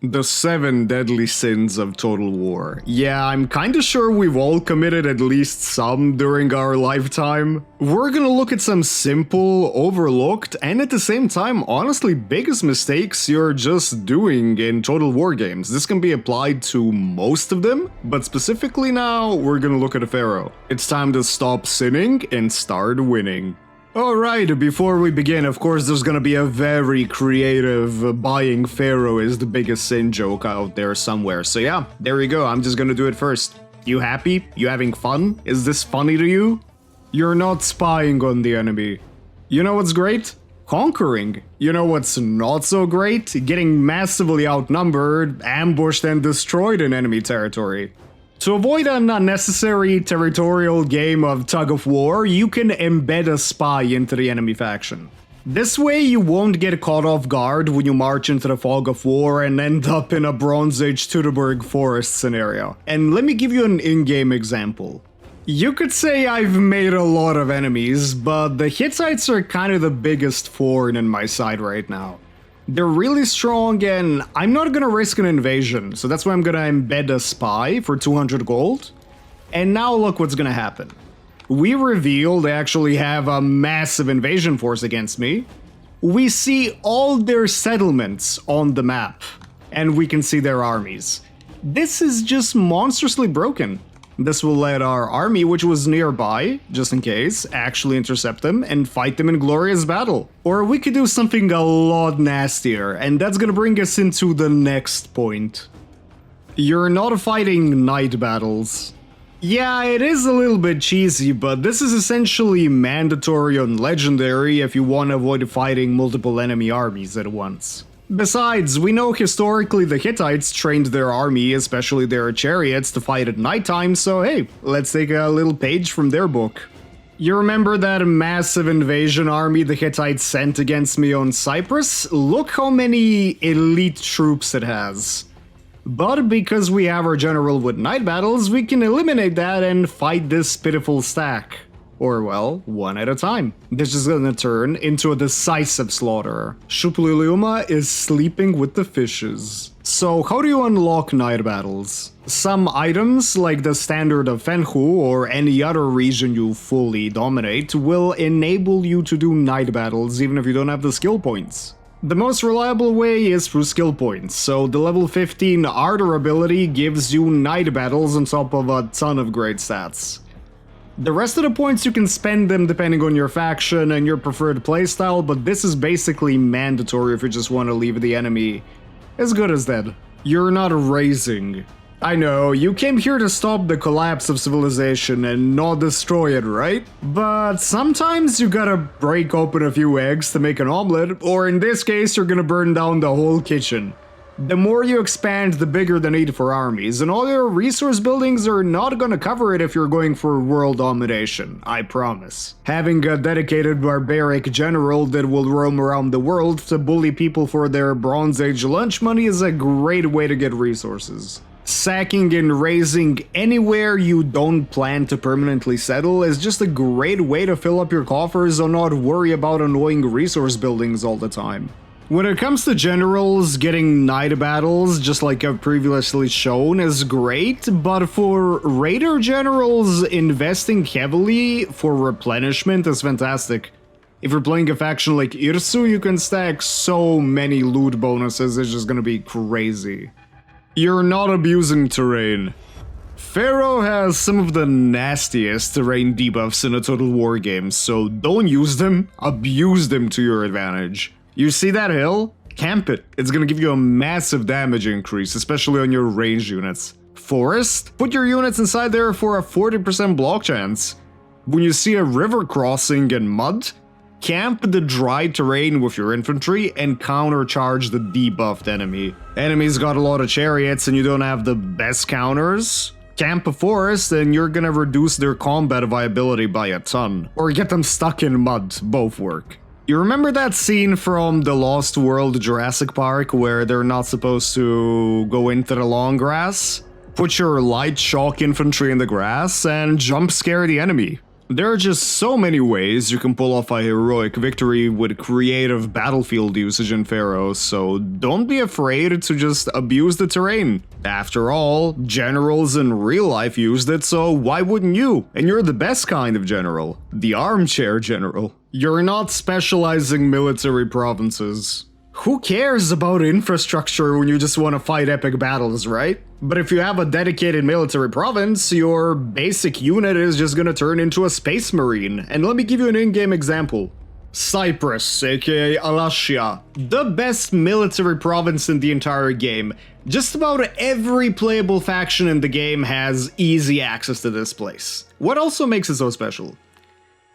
The 7 deadly sins of total war. Yeah, I'm kinda sure we've all committed at least some during our lifetime. We're gonna look at some simple, overlooked, and at the same time, honestly, biggest mistakes you're just doing in total war games. This can be applied to most of them, but specifically now, we're gonna look at a Pharaoh. It's time to stop sinning and start winning. Alright, before we begin, of course there's gonna be a very creative buying Pharaoh is the biggest sin joke out there somewhere. So yeah, there you go, I'm just gonna do it first. You happy? You having fun? Is this funny to you? You're not spying on the enemy. You know what's great? Conquering. You know what's not so great? Getting massively outnumbered, ambushed and destroyed in enemy territory. To avoid an unnecessary territorial game of tug of war, you can embed a spy into the enemy faction. This way you won't get caught off guard when you march into the fog of war and end up in a Bronze Age Teutoburg forest scenario. And let me give you an in-game example. You could say I've made a lot of enemies, but the Hittites are kind of the biggest thorn in my side right now. They're really strong and I'm not gonna risk an invasion, so that's why I'm gonna embed a spy for 200 gold. And now look what's gonna happen. We reveal they actually have a massive invasion force against me. We see all their settlements on the map, and we can see their armies. This is just monstrously broken. This will let our army, which was nearby, just in case, actually intercept them and fight them in glorious battle. Or we could do something a lot nastier, and that's gonna bring us into the next point. You're not fighting night battles. Yeah, it is a little bit cheesy, but this is essentially mandatory on Legendary if you want to avoid fighting multiple enemy armies at once. Besides, we know historically the Hittites trained their army, especially their chariots, to fight at nighttime, so hey, let's take a little page from their book. You remember that massive invasion army the Hittites sent against me on Cyprus? Look how many elite troops it has. But because we have our general with night battles, we can eliminate that and fight this pitiful stack. Or, well, one at a time. This is gonna turn into a decisive slaughter. Shupuliliuma is sleeping with the fishes. So, how do you unlock night battles? Some items, like the standard of Fenhu or any other region you fully dominate, will enable you to do night battles even if you don't have the skill points. The most reliable way is through skill points, so the level 15 Ardor ability gives you night battles on top of a ton of great stats. The rest of the points you can spend them depending on your faction and your preferred playstyle, but this is basically mandatory if you just want to leave the enemy as good as dead. You're not raising. I know, you came here to stop the collapse of civilization and not destroy it, right? But sometimes you gotta break open a few eggs to make an omelet, or in this case you're gonna burn down the whole kitchen. The more you expand, the bigger the need for armies, and all your resource buildings are not gonna cover it if you're going for world domination, I promise. Having a dedicated barbaric general that will roam around the world to bully people for their Bronze Age lunch money is a great way to get resources. Sacking and raising anywhere you don't plan to permanently settle is just a great way to fill up your coffers or not worry about annoying resource buildings all the time. When it comes to generals, getting night battles, just like I've previously shown, is great, but for raider generals, investing heavily for replenishment is fantastic. If you're playing a faction like Irsu, you can stack so many loot bonuses, it's just gonna be crazy. You're not abusing terrain. Pharaoh has some of the nastiest terrain debuffs in a Total War game, so don't use them, abuse them to your advantage. You see that hill? Camp it. It's gonna give you a massive damage increase, especially on your ranged units. Forest? Put your units inside there for a 40% block chance. When you see a river crossing in mud, camp the dry terrain with your infantry and countercharge the debuffed enemy. Enemies got a lot of chariots and you don't have the best counters? Camp a forest and you're gonna reduce their combat viability by a ton. Or get them stuck in mud, both work. You remember that scene from The Lost World Jurassic Park where they're not supposed to go into the long grass? Put your light shock infantry in the grass and jump scare the enemy. There are just so many ways you can pull off a heroic victory with creative battlefield usage in Pharaoh, so don't be afraid to just abuse the terrain. After all, generals in real life used it, so why wouldn't you? And you're the best kind of general. The armchair general. You're not specializing military provinces. Who cares about infrastructure when you just want to fight epic battles, right? But if you have a dedicated military province, your basic unit is just gonna turn into a space marine. And let me give you an in-game example. Cyprus, aka Alasia, the best military province in the entire game. Just about every playable faction in the game has easy access to this place. What also makes it so special?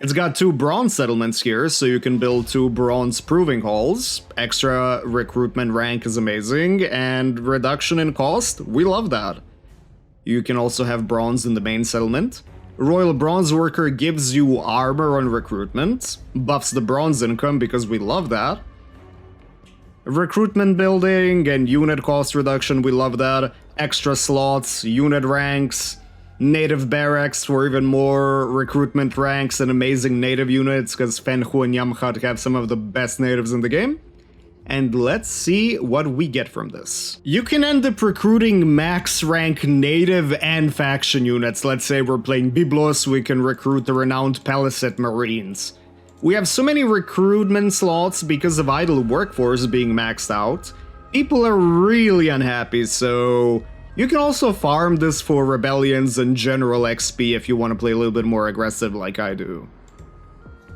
It's got 2 bronze settlements here, so you can build 2 bronze proving halls. Extra recruitment rank is amazing, and reduction in cost, we love that. You can also have bronze in the main settlement. Royal Bronze Worker gives you armor on recruitment, buffs the bronze income because we love that. Recruitment building and unit cost reduction, we love that. Extra slots, unit ranks. Native barracks for even more recruitment ranks and amazing native units, because Fenhu and Yamhat have some of the best natives in the game. And let's see what we get from this. You can end up recruiting max rank native and faction units. Let's say we're playing Byblos, we can recruit the renowned Palisade Marines. We have so many recruitment slots because of idle workforce being maxed out. People are really unhappy, so you can also farm this for rebellions and general XP if you want to play a little bit more aggressive like I do.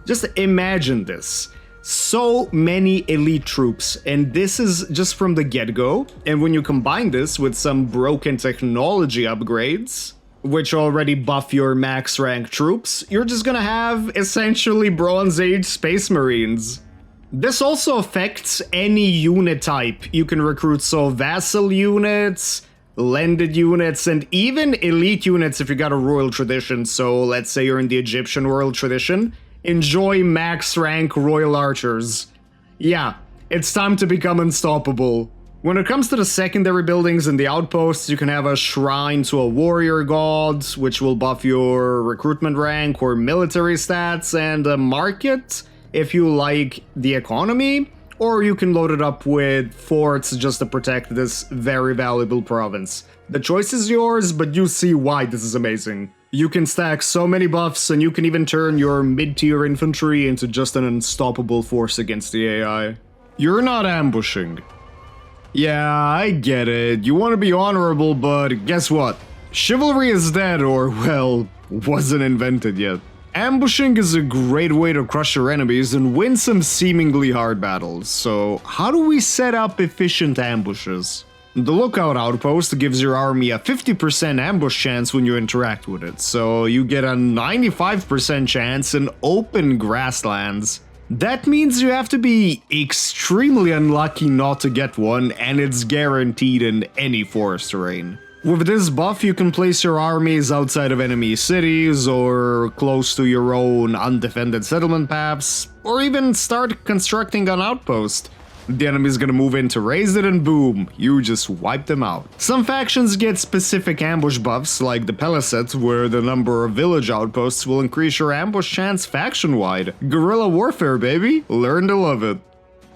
Just imagine this. So many elite troops, and this is just from the get-go, and when you combine this with some broken technology upgrades, which already buff your max rank troops, you're just gonna have essentially Bronze Age Space Marines. This also affects any unit type you can recruit, so vassal units, lended units, and even elite units if you got a royal tradition. So let's say you're in the Egyptian royal tradition, enjoy max rank royal archers. Yeah, it's time to become unstoppable. When it comes to the secondary buildings and the outposts, you can have a shrine to a warrior god, which will buff your recruitment rank or military stats, and a market if you like the economy. Or you can load it up with forts just to protect this very valuable province. The choice is yours, but you see why this is amazing. You can stack so many buffs, and you can even turn your mid-tier infantry into just an unstoppable force against the AI. You're not ambushing. Yeah, I get it. You want to be honorable, but guess what? Chivalry is dead, or, well, wasn't invented yet. Ambushing is a great way to crush your enemies and win some seemingly hard battles, so how do we set up efficient ambushes? The Lookout Outpost gives your army a 50% ambush chance when you interact with it, so you get a 95% chance in open grasslands. That means you have to be extremely unlucky not to get one, and it's guaranteed in any forest terrain. With this buff, you can place your armies outside of enemy cities, or close to your own undefended settlement paths, or even start constructing an outpost. The enemy's gonna move in to raise it, and boom, you just wipe them out. Some factions get specific ambush buffs, like the Palisade, where the number of village outposts will increase your ambush chance faction-wide. Guerrilla warfare, baby! Learn to love it.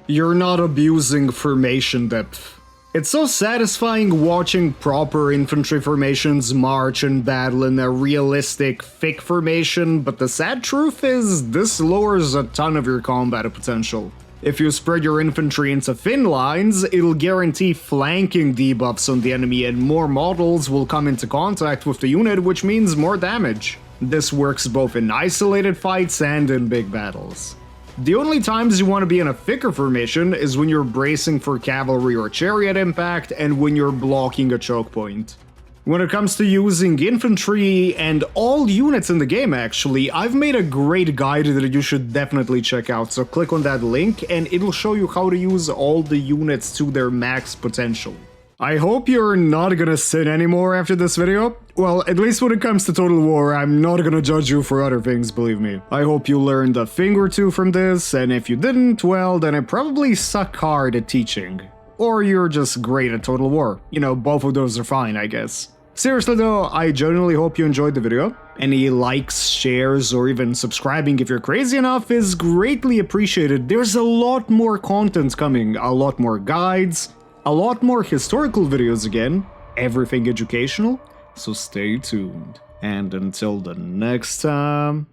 You're not abusing formation depth. It's so satisfying watching proper infantry formations march and battle in a realistic, thick formation, but the sad truth is, this lowers a ton of your combat potential. If you spread your infantry into thin lines, it'll guarantee flanking debuffs on the enemy, and more models will come into contact with the unit, which means more damage. This works both in isolated fights and in big battles. The only times you want to be in a thicker formation is when you're bracing for cavalry or chariot impact, and when you're blocking a choke point. When it comes to using infantry and all units in the game actually, I've made a great guide that you should definitely check out, so click on that link and it'll show you how to use all the units to their max potential. I hope you're not gonna sin anymore after this video. Well, at least when it comes to Total War, I'm not gonna judge you for other things, believe me. I hope you learned a thing or two from this, and if you didn't, well, then I probably suck hard at teaching. Or you're just great at Total War. You know, both of those are fine, I guess. Seriously though, I genuinely hope you enjoyed the video. Any likes, shares, or even subscribing if you're crazy enough is greatly appreciated. There's a lot more content coming, a lot more guides, a lot more historical videos again, everything educational, so stay tuned. And until the next time...